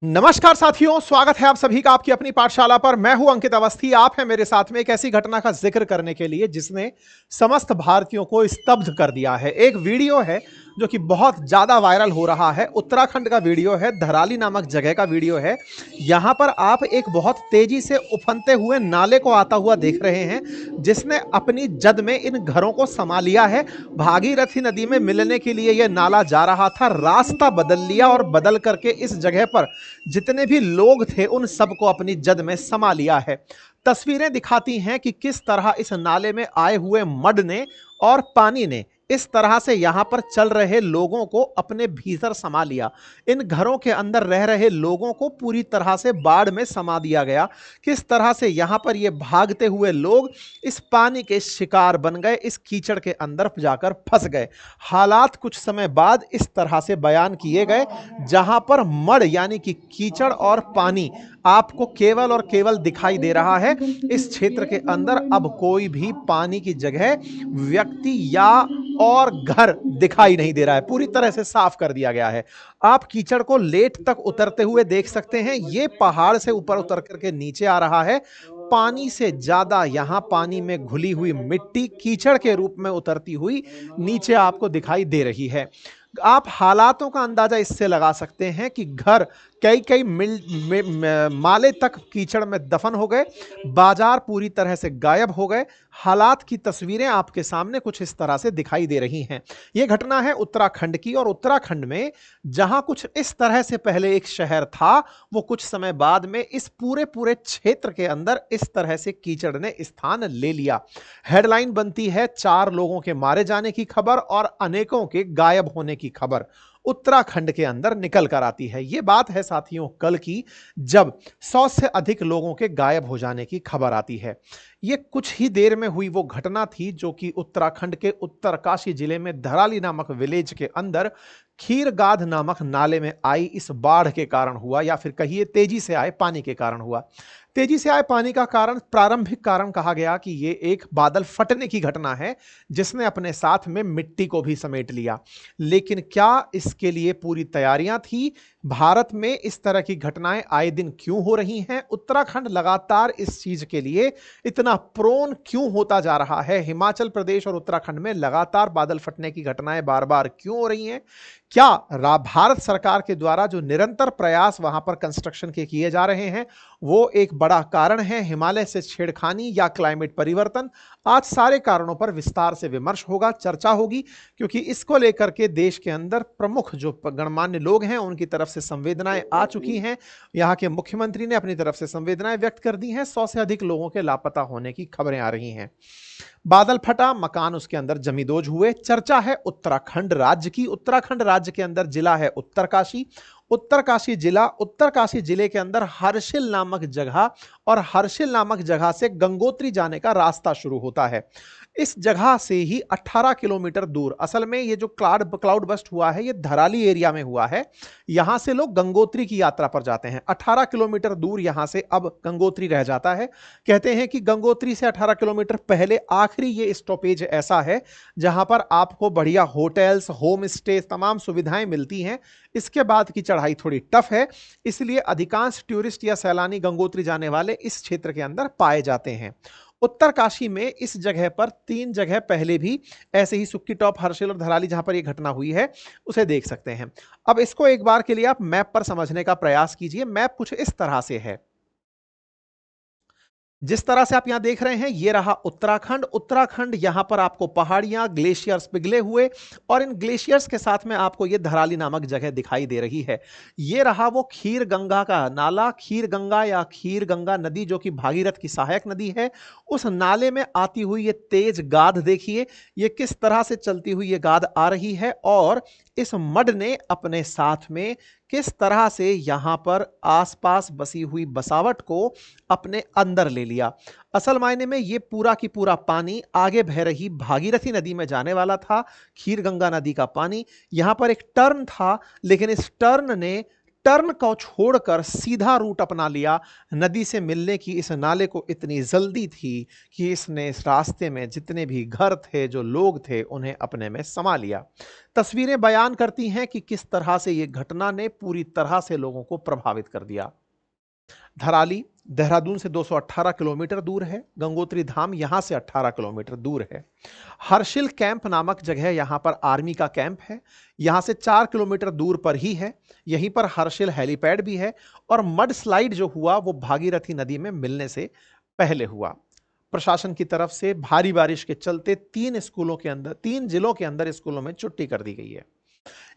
नमस्कार साथियों, स्वागत है आप सभी का आपकी अपनी पाठशाला पर। मैं हूं अंकित अवस्थी। आप हैं मेरे साथ में एक ऐसी घटना का जिक्र करने के लिए जिसने समस्त भारतीयों को स्तब्ध कर दिया है। एक वीडियो है जो कि बहुत ज्यादा वायरल हो रहा है। उत्तराखंड का वीडियो है, धराली नामक जगह का वीडियो है। यहां पर आप एक बहुत तेजी से उफनते हुए नाले को आता हुआ देख रहे हैं, जिसने अपनी जद में इन घरों को समा लिया है। भागीरथी नदी में मिलने के लिए यह नाला जा रहा था, रास्ता बदल लिया और बदल करके इस जगह पर जितने भी लोग थे उन सबको अपनी जद में समा लिया है। तस्वीरें दिखाती हैं कि किस तरह इस नाले में आए हुए मड ने और पानी ने इस तरह से यहां पर चल रहे लोगों को अपने भीतर समा लिया। इन घरों के अंदर रह रहे लोगों को पूरी तरह से बाढ़ में समा दिया गया। किस तरह से यहां पर ये भागते हुए लोग इस पानी के शिकार बन गए, इस कीचड़ के अंदर जाकर फंस गए। हालात कुछ समय बाद इस तरह से बयान किए गए, जहां पर मड़ यानी कि कीचड़ और पानी आपको केवल और केवल दिखाई दे रहा है। इस क्षेत्र के अंदर अब कोई भी पानी की जगह व्यक्ति या और घर दिखाई नहीं दे रहा है। पूरी तरह से साफ कर दिया गया है। आप कीचड़ को लेट तक उतरते हुए देख सकते हैं। ये पहाड़ से ऊपर उतर करके नीचे आ रहा है। पानी से ज्यादा यहां पानी में घुली हुई मिट्टी कीचड़ के रूप में उतरती हुई नीचे आपको दिखाई दे रही है। आप हालातों का अंदाजा इससे लगा सकते हैं कि घर कई कई माले तक कीचड़ में दफन हो गए, बाजार पूरी तरह से गायब हो गए। हालात की तस्वीरें आपके सामने कुछ इस तरह से दिखाई दे रही हैं। यह घटना है उत्तराखंड की, और उत्तराखंड में जहां कुछ इस तरह से पहले एक शहर था, वो कुछ समय बाद में इस पूरे पूरे क्षेत्र के अंदर इस तरह से कीचड़ ने स्थान ले लिया। हेडलाइन बनती है 4 लोगों के मारे जाने की खबर और अनेकों के गायब होने की खबर उत्तराखंड के अंदर निकल कर आती है। यह बात है साथियों कल की, जब 100 से अधिक लोगों के गायब हो जाने की खबर आती है। यह कुछ ही देर में हुई वो घटना थी जो कि उत्तराखंड के उत्तरकाशी जिले में धराली नामक विलेज के अंदर खीरगाध नामक नाले में आई इस बाढ़ के कारण हुआ, या फिर कहिए तेजी से आए पानी के कारण हुआ। तेजी से आए पानी का कारण, प्रारंभिक कारण कहा गया कि यह एक बादल फटने की घटना है जिसने अपने साथ में मिट्टी को भी समेट लिया। लेकिन क्या इसके लिए पूरी तैयारियां थी? भारत में इस तरह की घटनाएं आए दिन क्यों हो रही हैं? उत्तराखंड लगातार इस चीज के लिए इतना प्रोन क्यों होता जा रहा है? हिमाचल प्रदेश और उत्तराखंड में लगातार बादल फटने की घटनाएं बार बार क्यों हो रही हैं? क्या भारत सरकार के द्वारा जो निरंतर प्रयास वहां पर कंस्ट्रक्शन के किए जा रहे हैं वो एक बड़ा कारण है? हिमालय से छेड़खानी या क्लाइमेट परिवर्तन? आज सारे कारणों पर विस्तार से विमर्श होगा, चर्चा होगी, क्योंकि इसको लेकर के देश के अंदर प्रमुख जो गणमान्य लोग हैं उनकी तरफ से संवेदनाएं आ चुकी हैं। यहां के मुख्यमंत्री ने अपनी तरफ से संवेदनाएं व्यक्त कर दी हैं। 100 से अधिक लोगों के लापता होने की खबरें आ रही हैं। बादल फटा, मकान उसके अंदर जमींदोज हुए। चर्चा है उत्तराखंड राज्य की। उत्तराखंड राज्य के अंदर जिला है उत्तरकाशी। उत्तरकाशी जिले के अंदर हर्षिल नामक जगह, और हर्षिल नामक जगह से गंगोत्री जाने का रास्ता शुरू होता है। इस जगह से ही 18 किलोमीटर दूर, असल में ये जो क्लाउड बस्ट हुआ है ये धराली एरिया में हुआ है। यहां से लोग गंगोत्री की यात्रा पर जाते हैं। 18 किलोमीटर दूर यहां से अब गंगोत्री रह जाता है। कहते हैं कि गंगोत्री से 18 किलोमीटर पहले आखिरी ये स्टॉपेज ऐसा है जहां पर आपको बढ़िया होटल्स, होम स्टे, तमाम सुविधाएं मिलती हैं। इसके बाद की चढ़ाई थोड़ी टफ है, इसलिए अधिकांश टूरिस्ट या सैलानी गंगोत्री जाने वाले इस क्षेत्र के अंदर पाए जाते हैं। उत्तरकाशी में इस जगह पर 3 जगह पहले भी ऐसे ही सुक्की टॉप, हर्षिल और धराली जहां पर यह घटना हुई है उसे देख सकते हैं। अब इसको एक बार के लिए आप मैप पर समझने का प्रयास कीजिए। मैप कुछ इस तरह से है, जिस तरह से आप यहां देख रहे हैं ये रहा उत्तराखंड। उत्तराखंड यहां पर आपको पहाड़ियां, ग्लेशियर्स पिघले हुए, और इन ग्लेशियर्स के साथ में आपको ये धराली नामक जगह दिखाई दे रही है। ये रहा वो खीर गंगा का नाला, खीर गंगा या खीर गंगा नदी जो कि भागीरथ की सहायक नदी है। उस नाले में आती हुई ये तेज गाद देखिए, ये किस तरह से चलती हुई ये गाद आ रही है, और इस मड ने अपने साथ में किस तरह से यहां पर आसपास बसी हुई बसावट को अपने अंदर ले लिया। असल मायने में ये पूरा की पूरा पानी आगे बह रही भागीरथी नदी में जाने वाला था। खीर गंगा नदी का पानी, यहां पर एक टर्न था, लेकिन इस टर्न ने टर्न को छोड़कर सीधा रूट अपना लिया। नदी से मिलने की इस नाले को इतनी जल्दी थी कि इसने इस रास्ते में जितने भी घर थे, जो लोग थे, उन्हें अपने में समा लिया। तस्वीरें बयान करती हैं कि किस तरह से यह घटना ने पूरी तरह से लोगों को प्रभावित कर दिया। धराली देहरादून से 218 किलोमीटर दूर है। गंगोत्री धाम यहां से 18 किलोमीटर दूर है। हर्षिल कैंप नामक जगह यहां पर आर्मी का कैंप है। यहां से 4 किलोमीटर दूर पर ही है। यहीं पर हर्षिल हेलीपैड भी है। और मड स्लाइड जो हुआ वो भागीरथी नदी में मिलने से पहले हुआ। प्रशासन की तरफ से भारी बारिश के चलते 3 जिलों के अंदर स्कूलों में छुट्टी कर दी गई है।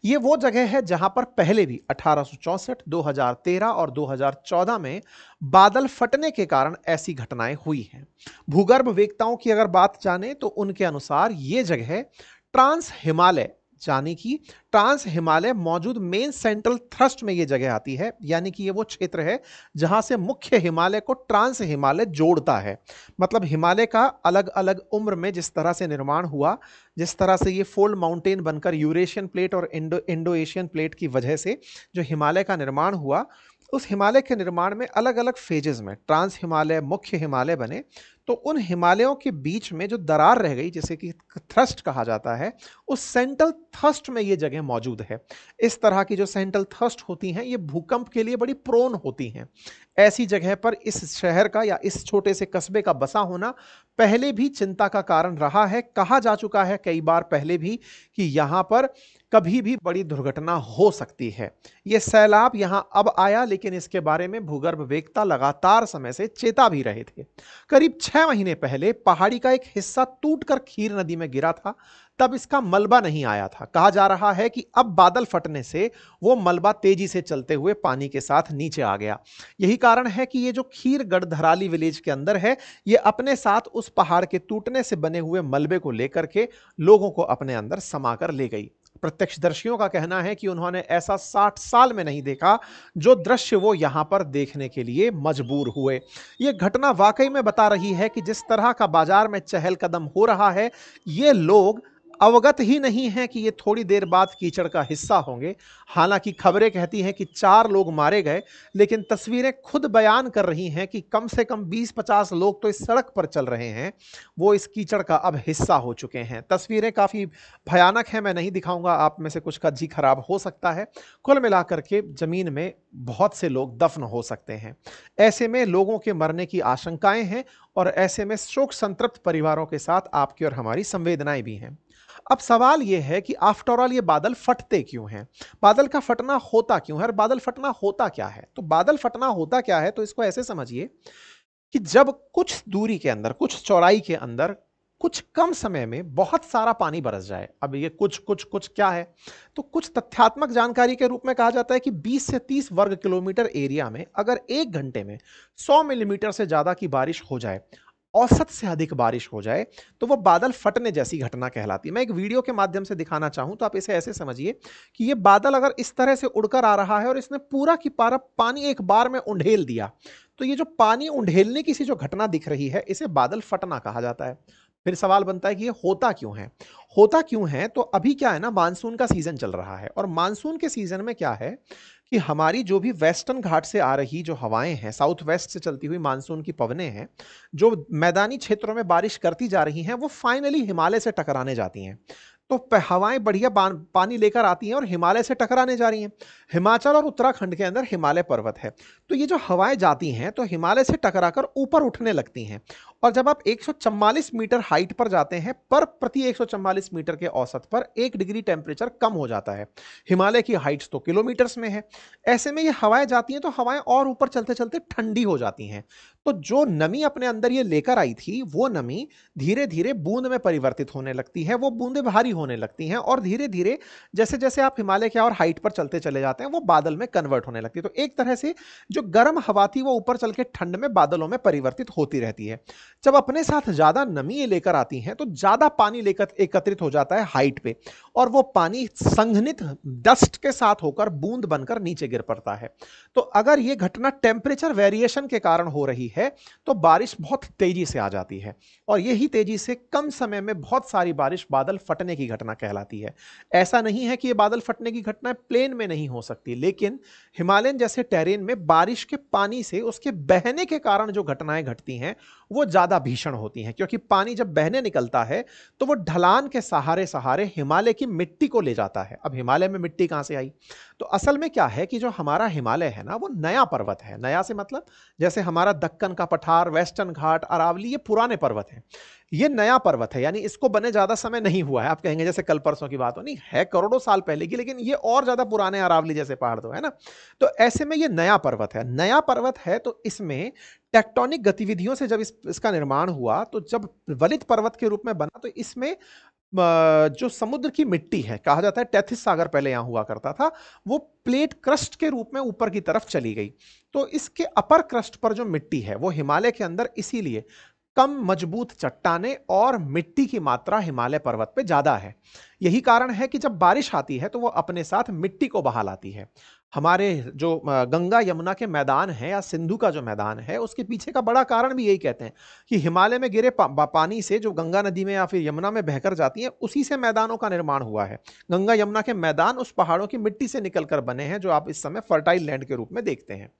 ये वो जगह है जहां पर पहले भी 1864, 2013 और 2014 में बादल फटने के कारण ऐसी घटनाएं हुई हैं। भूगर्भ वेत्ताओं की अगर बात जाने तो उनके अनुसार ये जगह ट्रांस हिमालय, यानी कि ट्रांस हिमालय मौजूद मेन सेंट्रल थ्रस्ट में यह जगह आती है। यानी कि ये वो क्षेत्र है जहां से मुख्य हिमालय को ट्रांस हिमालय जोड़ता है। मतलब हिमालय का अलग अलग उम्र में जिस तरह से निर्माण हुआ, जिस तरह से ये फोल्ड माउंटेन बनकर यूरेशियन प्लेट और इंडो एशियन प्लेट की वजह से जो हिमालय का निर्माण हुआ, उस हिमालय के निर्माण में अलग अलग फेजेस में ट्रांस हिमालय, मुख्य हिमालय बने। तो उन हिमालयों के बीच में जो दरार रह गई, जिसे कि थ्रस्ट कहा जाता है, उस सेंट्रल थ्रस्ट में ये जगह मौजूद है। इस तरह की जो सेंट्रल थ्रस्ट होती हैं, ये भूकंप के लिए बड़ी प्रोन होती हैं। ऐसी जगह पर इस शहर का या इस छोटे से कस्बे का बसा होना पहले भी चिंता का कारण रहा है। कहा जा चुका है कई बार पहले भी कि यहां पर कभी भी बड़ी दुर्घटना हो सकती है। यह सैलाब यहां अब आया, लेकिन इसके बारे में भूगर्भ वेत्ता लगातार समय से चेता भी रहे थे। करीब 6 महीने पहले पहाड़ी का एक हिस्सा टूटकर खीर नदी में गिरा था। तब इसका मलबा नहीं आया था। कहा जा रहा है कि अब बादल फटने से वो मलबा तेजी से चलते हुए पानी के साथ नीचे आ गया। यही कारण है कि ये जो खीरगढ़ धराली विलेज के अंदर है, ये अपने साथ उस पहाड़ के टूटने से बने हुए मलबे को लेकर के लोगों को अपने अंदर समाकर ले गई। प्रत्यक्षदर्शियों का कहना है कि उन्होंने ऐसा 60 साल में नहीं देखा जो दृश्य वो यहां पर देखने के लिए मजबूर हुए। यह घटना वाकई में बता रही है कि जिस तरह का बाजार में चहलकदम हो रहा है, ये लोग अवगत ही नहीं है कि ये थोड़ी देर बाद कीचड़ का हिस्सा होंगे। हालांकि खबरें कहती हैं कि 4 लोग मारे गए, लेकिन तस्वीरें खुद बयान कर रही हैं कि कम से कम 20-50 लोग तो इस सड़क पर चल रहे हैं, वो इस कीचड़ का अब हिस्सा हो चुके हैं। तस्वीरें काफ़ी भयानक हैं, मैं नहीं दिखाऊंगा, आप में से कुछ का जी खराब हो सकता है। कुल मिलाकर के ज़मीन में बहुत से लोग दफन हो सकते हैं। ऐसे में लोगों के मरने की आशंकाएं हैं और ऐसे में शोक संतप्त परिवारों के साथ आपकी और हमारी संवेदनाएं भी हैं। अब सवाल यह है कि आफ्टर ऑल ये बादल फटते क्यों हैं? बादल का फटना होता क्यों है और बादल फटना होता क्या है? तो बादल फटना होता क्या है, तो इसको ऐसे समझिए कि जब कुछ दूरी के अंदर, कुछ चौड़ाई के अंदर, कुछ कम समय में बहुत सारा पानी बरस जाए। अब ये कुछ कुछ कुछ क्या है? तो कुछ तथ्यात्मक जानकारी के रूप में कहा जाता है कि 20 से 30 वर्ग किलोमीटर एरिया में अगर 1 घंटे में 100 मिलीमीटर से ज्यादा की बारिश हो जाए, औसत से अधिक बारिश हो जाए, तो वो बादल फटने जैसी घटना कहलाती है। मैं एक वीडियो के माध्यम से दिखाना चाहूं तो आप इसे ऐसे समझिए कि ये बादल अगर इस तरह से उड़कर आ रहा है और इसने पूरा की पूरा पानी एक बार में उंडेल दिया, तो ये जो पानी उंडेलने की सी जो घटना दिख रही है, इसे बादल फटना कहा जाता है। फिर सवाल बनता है कि ये होता क्यों है? होता क्यों है? तो अभी क्या है ना, मानसून का सीजन चल रहा है और मानसून के सीजन में क्या है कि हमारी जो भी वेस्टर्न घाट से आ रही जो हवाएं हैं, साउथ वेस्ट से चलती हुई मानसून की पवनें हैं, जो मैदानी क्षेत्रों में बारिश करती जा रही हैं, वो फाइनली हिमालय से टकराने जाती हैं। तो हवाएं बढ़िया पानी लेकर आती हैं और हिमालय से टकराने जा रही हैं। हिमाचल और उत्तराखंड के अंदर हिमालय पर्वत है, तो ये जो हवाएं जाती हैं तो हिमालय से टकराकर ऊपर उठने लगती हैं। और जब आप 144 मीटर हाइट पर जाते हैं, पर प्रति 144 मीटर के औसत पर 1 डिग्री टेम्परेचर कम हो जाता है। हिमालय की हाइट्स तो किलोमीटर्स में है। ऐसे में ये हवाएं जाती हैं तो हवाएं और ऊपर चलते चलते ठंडी हो जाती हैं। तो जो नमी अपने अंदर ये लेकर आई थी, वो नमी धीरे धीरे बूंद में परिवर्तित होने लगती है। वो बूंदें भारी होने लगती हैं और धीरे धीरे जैसे जैसे आप हिमालय के और हाइट पर चलते चले जाते हैं, वो बादल में कन्वर्ट होने लगती है। तो एक तरह से जो गर्म हवा थी वो ऊपर चल के ठंड में बादलों में परिवर्तित होती रहती है। जब अपने साथ ज्यादा नमी ये लेकर आती हैं तो ज्यादा पानी लेकर एकत्रित हो जाता है हाइट पे, और वो पानी संघनित डस्ट के साथ होकर बूंद बनकर नीचे गिर पड़ता है। तो अगर ये घटना टेम्परेचर वेरिएशन के कारण हो रही है तो बारिश बहुत तेजी से आ जाती है, और यही तेजी से कम समय में बहुत सारी बारिश बादल फटने की की घटना कहलाती है। ऐसा नहीं है कि ये बादल फटने की घटना प्लेन में नहीं हो सकती, लेकिन हिमालयन जैसे टेरेन में बारिश के पानी से उसके बहने के कारण जो घटनाएं घटती हैं वो ज्यादा भीषण होती हैं, क्योंकि पानी जब बहने निकलता है तो वो ढलान के सहारे सहारे हिमालय की मिट्टी को ले जाता है। अब हिमालय में मिट्टी कहां से आई? तो असल में क्या है कि जो हमारा हिमालय है ना, वो नया पर्वत है। नया से मतलब जैसे हमारा दक्कन का पठार, वेस्टर्न घाट, अरावली, ये पुराने पर्वत हैं। ये नया पर्वत है, यानी इसको बने ज्यादा समय नहीं हुआ है। आप कहेंगे जैसे कल परसों की बात हो, नहीं है, करोड़ों साल पहले की, लेकिन ये और ज्यादा पुराने अरावली जैसे पहाड़ तो है ना। तो ऐसे में ये नया पर्वत है। नया पर्वत है तो इसमें टेक्टोनिक गतिविधियों से जब इसका निर्माण हुआ, तो जब वलित पर्वत के रूप में बना, तो इसमें जो समुद्र की मिट्टी है, कहा जाता है टेथिस सागर पहले यहां हुआ करता था, वो प्लेट क्रस्ट के रूप में ऊपर की तरफ चली गई। तो इसके अपर क्रस्ट पर जो मिट्टी है वो हिमालय के अंदर इसीलिए कम मजबूत चट्टाने और मिट्टी की मात्रा हिमालय पर्वत पे ज्यादा है। यही कारण है कि जब बारिश आती है तो वो अपने साथ मिट्टी को बहा लाती है। हमारे जो गंगा यमुना के मैदान है या सिंधु का जो मैदान है, उसके पीछे का बड़ा कारण भी यही कहते हैं कि हिमालय में गिरे पानी से जो गंगा नदी में या फिर यमुना में बहकर जाती है, उसी से मैदानों का निर्माण हुआ है। गंगा यमुना के मैदान उस पहाड़ों की मिट्टी से निकलकर बने हैं जो आप इस समय फर्टाइल लैंड के रूप में देखते हैं।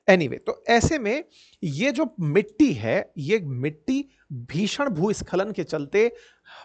एनीवे, तो ऐसे में ये जो मिट्टी है, ये मिट्टी भीषण भूस्खलन के चलते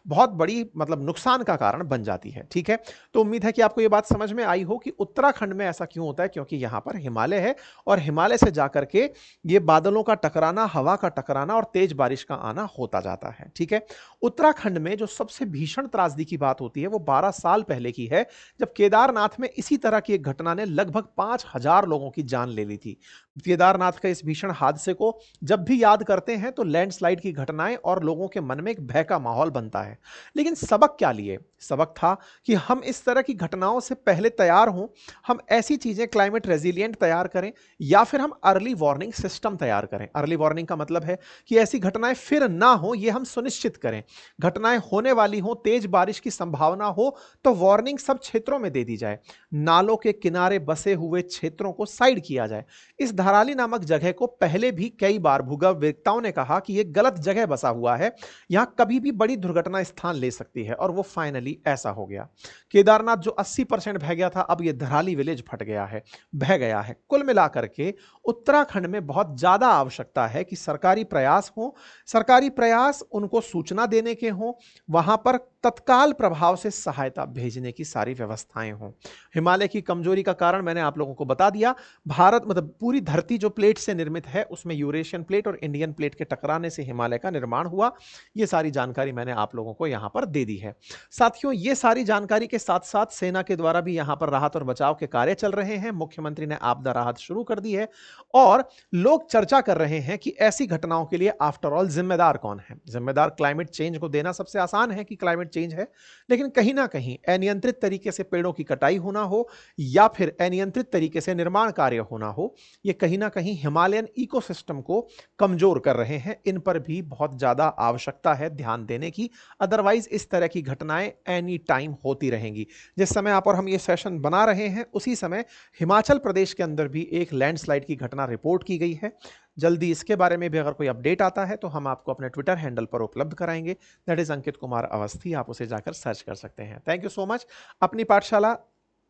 बहुत बड़ी मतलब नुकसान का कारण बन जाती है। ठीक है, तो उम्मीद है कि आपको ये बात समझ में आई हो कि उत्तराखंड में ऐसा क्यों होता है, क्योंकि यहां पर हिमालय है और हिमालय से जाकर के ये बादलों का टकराना, हवा का टकराना और तेज बारिश का आना होता जाता है। ठीक है, उत्तराखंड में जो सबसे भीषण त्रासदी की बात होती है वो 12 साल पहले की है, जब केदारनाथ में इसी तरह की एक घटना ने लगभग 5000 लोगों की जान ले ली थी। केदारनाथ के इस भीषण हादसे को जब भी याद करते हैं तो लैंडस्लाइड की घटनाएं और लोगों के मन में एक भय का माहौल बनता है। लेकिन सबक क्या लिए? सबक था कि हम इस तरह की घटनाओं से पहले तैयार हों, हम ऐसी चीजें क्लाइमेट रेजिलिएंट तैयार करें, या फिर हम अर्ली वार्निंग सिस्टम तैयार करें। अर्ली वार्निंग का मतलब है कि ऐसी घटनाएं फिर ना हो, यह हम सुनिश्चित करें। घटनाएं होने वाली हो, तेज बारिश की संभावना हो, तो वार्निंग सब क्षेत्रों में दे दी जाए। नालों के किनारे बसे हुए क्षेत्रों को साइड किया जाए। इस धराली नामक जगह को पहले भी कई बार भूगर्भवेत्ताओं ने कहा कि यह गलत जगह बसा हुआ है, यहां कभी भी बड़ी दुर्घटना स्थान ले सकती है, और वो फाइनली ऐसा हो गया। केदारनाथ जो 80% बह गया था, अब ये धराली विलेज फट गया है, बह गया है। कुल मिलाकर के उत्तराखंड में बहुत ज्यादा आवश्यकता है कि सरकारी प्रयास हो, सरकारी प्रयास उनको सूचना देने के हों, वहां पर तत्काल प्रभाव से सहायता भेजने की सारी व्यवस्थाएं हों। हिमालय की कमजोरी का कारण मैंने आप लोगों को बता दिया। भारत मतलब पूरी धरती जो प्लेट से निर्मित है, उसमें यूरेशियन प्लेट और इंडियन प्लेट के टकराने से हिमालय का निर्माण हुआ। ये सारी जानकारी मैंने आप लोगों को यहां पर दे दी है। साथियों, ये सारी जानकारी के साथ साथ सेना के द्वारा भी यहां पर राहत और बचाव के कार्य चल रहे हैं। मुख्यमंत्री ने आपदा राहत शुरू कर दी है और लोग चर्चा कर रहे हैं कि ऐसी घटनाओं के लिए आफ्टर ऑल जिम्मेदार कौन है। जिम्मेदार क्लाइमेट चेंज को देना सबसे आसान है कि क्लाइमेट चेंज है, लेकिन कहीं ना कहीं अनियंत्रित तरीके से पेड़ों की कटाई होना हो या फिर अनियंत्रित तरीके से निर्माण कार्य होना हो, ये कहीं ना कहीं हिमालयन इकोसिस्टम को कमजोर कर रहे हैं। इन पर भी बहुत ज्यादा आवश्यकता है ध्यान देने की, अदरवाइज इस तरह की घटनाएं एनी टाइम होती रहेंगी। जिस समय आप और हम ये सेशन बना रहे हैं, उसी समय हिमाचल प्रदेश के अंदर भी एक लैंडस्लाइड की घटना रिपोर्ट की गई है। जल्दी इसके बारे में भी अगर कोई अपडेट आता है तो हम आपको अपने ट्विटर हैंडल पर उपलब्ध कराएंगे। दैट इज अंकित कुमार अवस्थी, आप उसे जाकर सर्च कर सकते हैं। Thank you so much. अपनी पाठशाला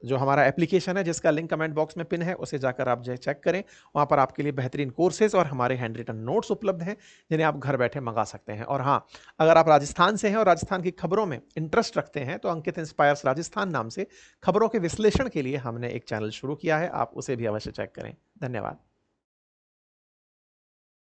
जो हमारा एप्लीकेशन है, जिसका लिंक कमेंट बॉक्स में पिन है, उसे जाकर आप जो चेक करें। वहाँ पर आपके लिए बेहतरीन कोर्सेज और हमारे हैंड रिटन नोट्स उपलब्ध हैं, जिन्हें आप घर बैठे मंगा सकते हैं। और हाँ, अगर आप राजस्थान से हैं और राजस्थान की खबरों में इंटरेस्ट रखते हैं तो अंकित इंस्पायर्स राजस्थान नाम से खबरों के विश्लेषण के लिए हमने एक चैनल शुरू किया है, आप उसे भी अवश्य चेक करें। धन्यवाद।